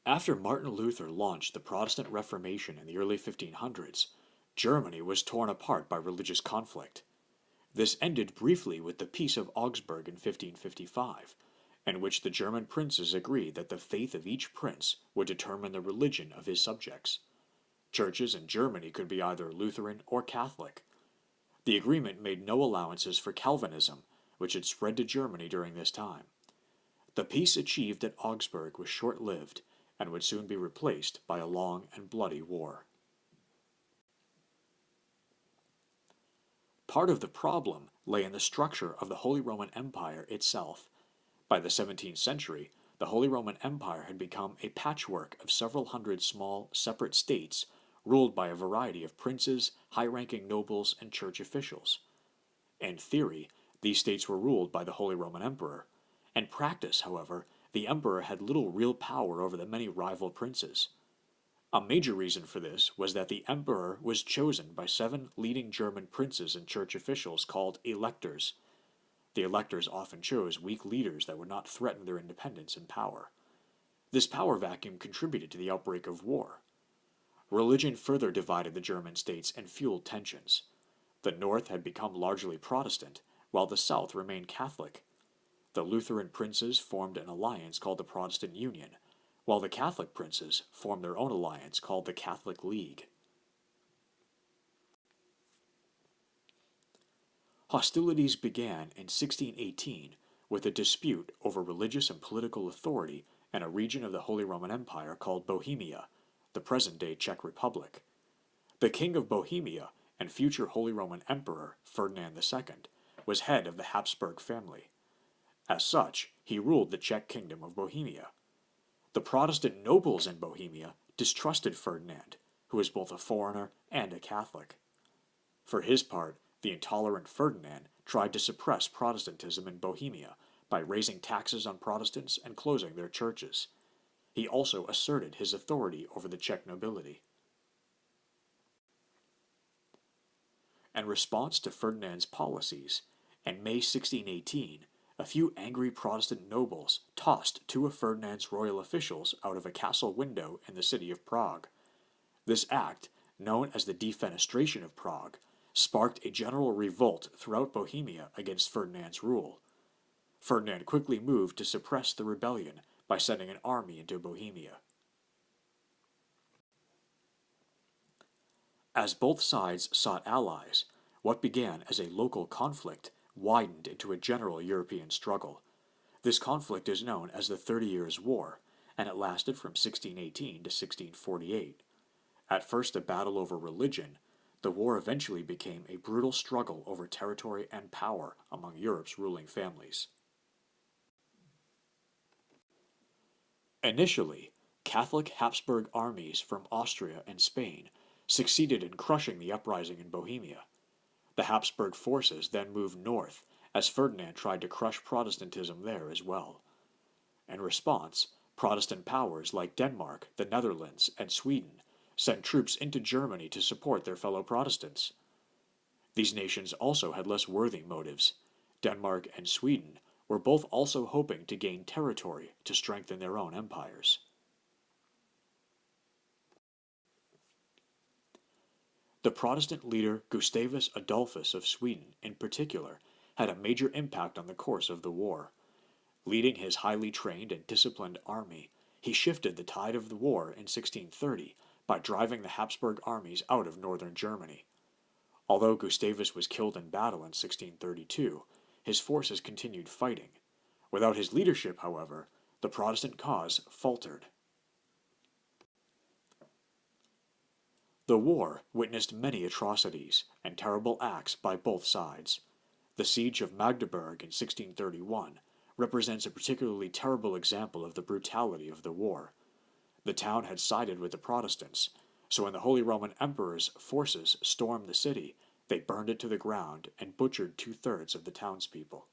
After Martin Luther launched the Protestant Reformation in the early 1500s, Germany was torn apart by religious conflict. This ended briefly with the Peace of Augsburg in 1555, in which the German princes agreed that the faith of each prince would determine the religion of his subjects. Churches in Germany could be either Lutheran or Catholic. The agreement made no allowances for Calvinism, which had spread to Germany during this time. The peace achieved at Augsburg was short-lived and would soon be replaced by a long and bloody war. Part of the problem lay in the structure of the Holy Roman Empire itself. By the 17th century, the Holy Roman Empire had become a patchwork of several hundred small, separate states ruled by a variety of princes, high-ranking nobles, and church officials. In theory, these states were ruled by the Holy Roman Emperor. In practice, however, the emperor had little real power over the many rival princes. A major reason for this was that the emperor was chosen by 7 leading German princes and church officials called electors. The electors often chose weak leaders that would not threaten their independence and power. This power vacuum contributed to the outbreak of war. Religion further divided the German states and fueled tensions. The North had become largely Protestant, while the South remained Catholic. The Lutheran princes formed an alliance called the Protestant Union, while the Catholic princes formed their own alliance called the Catholic League. Hostilities began in 1618 with a dispute over religious and political authority in a region of the Holy Roman Empire called Bohemia, the present-day Czech Republic. The King of Bohemia and future Holy Roman Emperor Ferdinand II was head of the Habsburg family. As such, he ruled the Czech Kingdom of Bohemia. The Protestant nobles in Bohemia distrusted Ferdinand, who was both a foreigner and a Catholic. For his part, the intolerant Ferdinand tried to suppress Protestantism in Bohemia by raising taxes on Protestants and closing their churches. He also asserted his authority over the Czech nobility. In response to Ferdinand's policies, in May 1618, a few angry Protestant nobles tossed 2 of Ferdinand's royal officials out of a castle window in the city of Prague. This act, known as the Defenestration of Prague, sparked a general revolt throughout Bohemia against Ferdinand's rule. Ferdinand quickly moved to suppress the rebellion by sending an army into Bohemia. As both sides sought allies, what began as a local conflict widened into a general European struggle. This conflict is known as the 30 Years' War, and it lasted from 1618 to 1648. At first a battle over religion, the war eventually became a brutal struggle over territory and power among Europe's ruling families. Initially, Catholic Habsburg armies from Austria and Spain succeeded in crushing the uprising in Bohemia. The Habsburg forces then moved north as Ferdinand tried to crush Protestantism there as well. In response, Protestant powers like Denmark, the Netherlands, and Sweden sent troops into Germany to support their fellow Protestants. These nations also had less worthy motives. Denmark and Sweden were both also hoping to gain territory to strengthen their own empires. The Protestant leader Gustavus Adolphus of Sweden, in particular, had a major impact on the course of the war. Leading his highly trained and disciplined army, he shifted the tide of the war in 1630 by driving the Habsburg armies out of northern Germany. Although Gustavus was killed in battle in 1632, his forces continued fighting. Without his leadership, however, the Protestant cause faltered. The war witnessed many atrocities and terrible acts by both sides. The siege of Magdeburg in 1631 represents a particularly terrible example of the brutality of the war. The town had sided with the Protestants, so when the Holy Roman Emperor's forces stormed the city, they burned it to the ground and butchered 2/3 of the townspeople.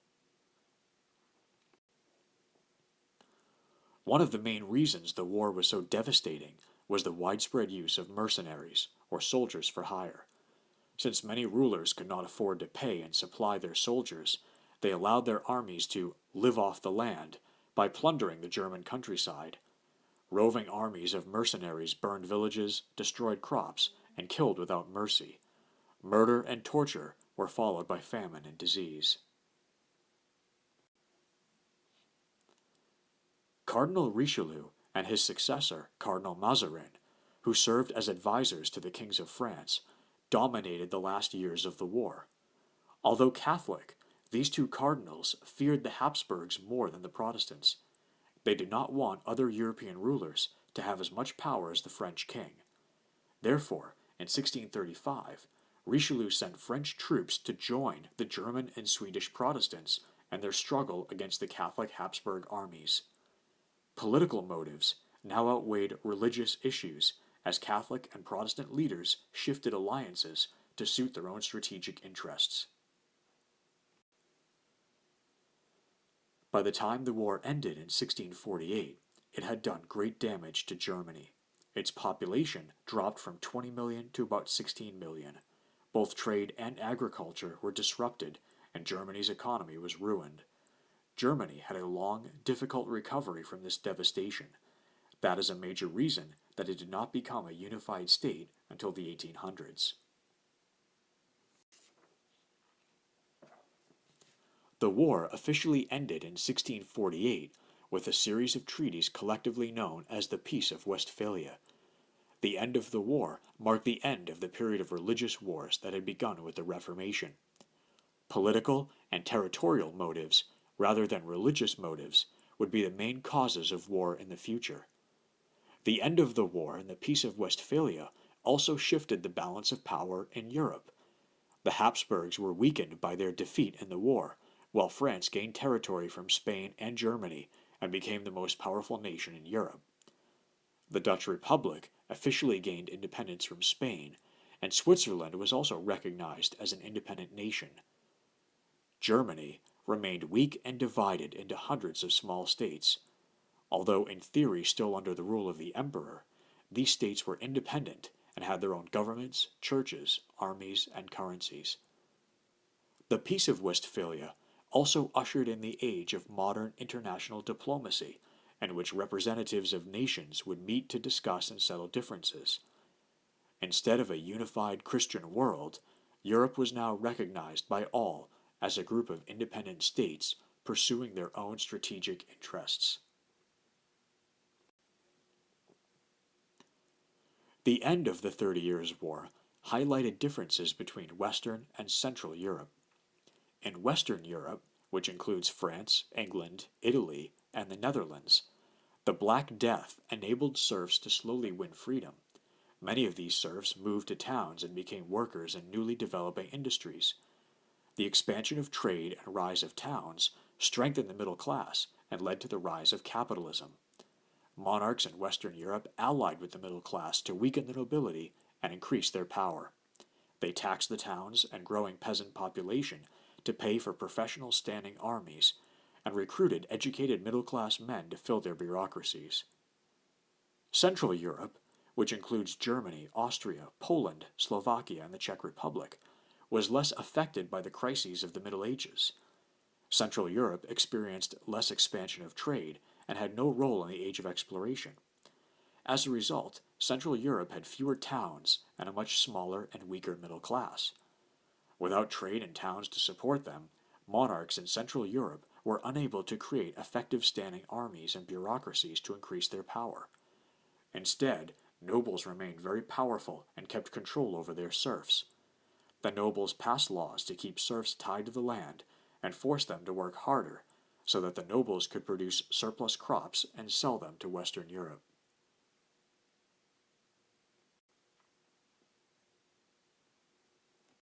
One of the main reasons the war was so devastating was the widespread use of mercenaries, or soldiers for hire. Since many rulers could not afford to pay and supply their soldiers, they allowed their armies to live off the land by plundering the German countryside. Roving armies of mercenaries burned villages, destroyed crops, and killed without mercy. Murder and torture were followed by famine and disease. Cardinal Richelieu and his successor, Cardinal Mazarin, who served as advisors to the kings of France, dominated the last years of the war. Although Catholic, these two cardinals feared the Habsburgs more than the Protestants. They did not want other European rulers to have as much power as the French king. Therefore, in 1635, Richelieu sent French troops to join the German and Swedish Protestants in their struggle against the Catholic Habsburg armies. Political motives now outweighed religious issues as Catholic and Protestant leaders shifted alliances to suit their own strategic interests. By the time the war ended in 1648, it had done great damage to Germany. Its population dropped from 20 million to about 16 million. Both trade and agriculture were disrupted, and Germany's economy was ruined. Germany had a long, difficult recovery from this devastation. That is a major reason that it did not become a unified state until the 1800s. The war officially ended in 1648 with a series of treaties collectively known as the Peace of Westphalia. The end of the war marked the end of the period of religious wars that had begun with the Reformation. Political and territorial motives, rather than religious motives, would be the main causes of war in the future. The end of the war and the Peace of Westphalia also shifted the balance of power in Europe. The Habsburgs were weakened by their defeat in the war, while France gained territory from Spain and Germany and became the most powerful nation in Europe. The Dutch Republic officially gained independence from Spain, and Switzerland was also recognized as an independent nation. Germany remained weak and divided into hundreds of small states. Although in theory still under the rule of the emperor, these states were independent and had their own governments, churches, armies, and currencies. The Peace of Westphalia also ushered in the age of modern international diplomacy, in which representatives of nations would meet to discuss and settle differences. Instead of a unified Christian world, Europe was now recognized by all as a group of independent states pursuing their own strategic interests. The end of the 30 Years' War highlighted differences between Western and Central Europe. In Western Europe, which includes France, England, Italy, and the Netherlands, the Black Death enabled serfs to slowly win freedom. Many of these serfs moved to towns and became workers in newly developing industries. The expansion of trade and rise of towns strengthened the middle class and led to the rise of capitalism. Monarchs in Western Europe allied with the middle class to weaken the nobility and increase their power. They taxed the towns and growing peasant population to pay for professional standing armies, and recruited educated middle-class men to fill their bureaucracies. Central Europe, which includes Germany, Austria, Poland, Slovakia, and the Czech Republic, was less affected by the crises of the Middle Ages. Central Europe experienced less expansion of trade and had no role in the Age of Exploration. As a result, Central Europe had fewer towns and a much smaller and weaker middle class. Without trade and towns to support them, monarchs in Central Europe were unable to create effective standing armies and bureaucracies to increase their power. Instead, nobles remained very powerful and kept control over their serfs. The nobles passed laws to keep serfs tied to the land and forced them to work harder so that the nobles could produce surplus crops and sell them to Western Europe.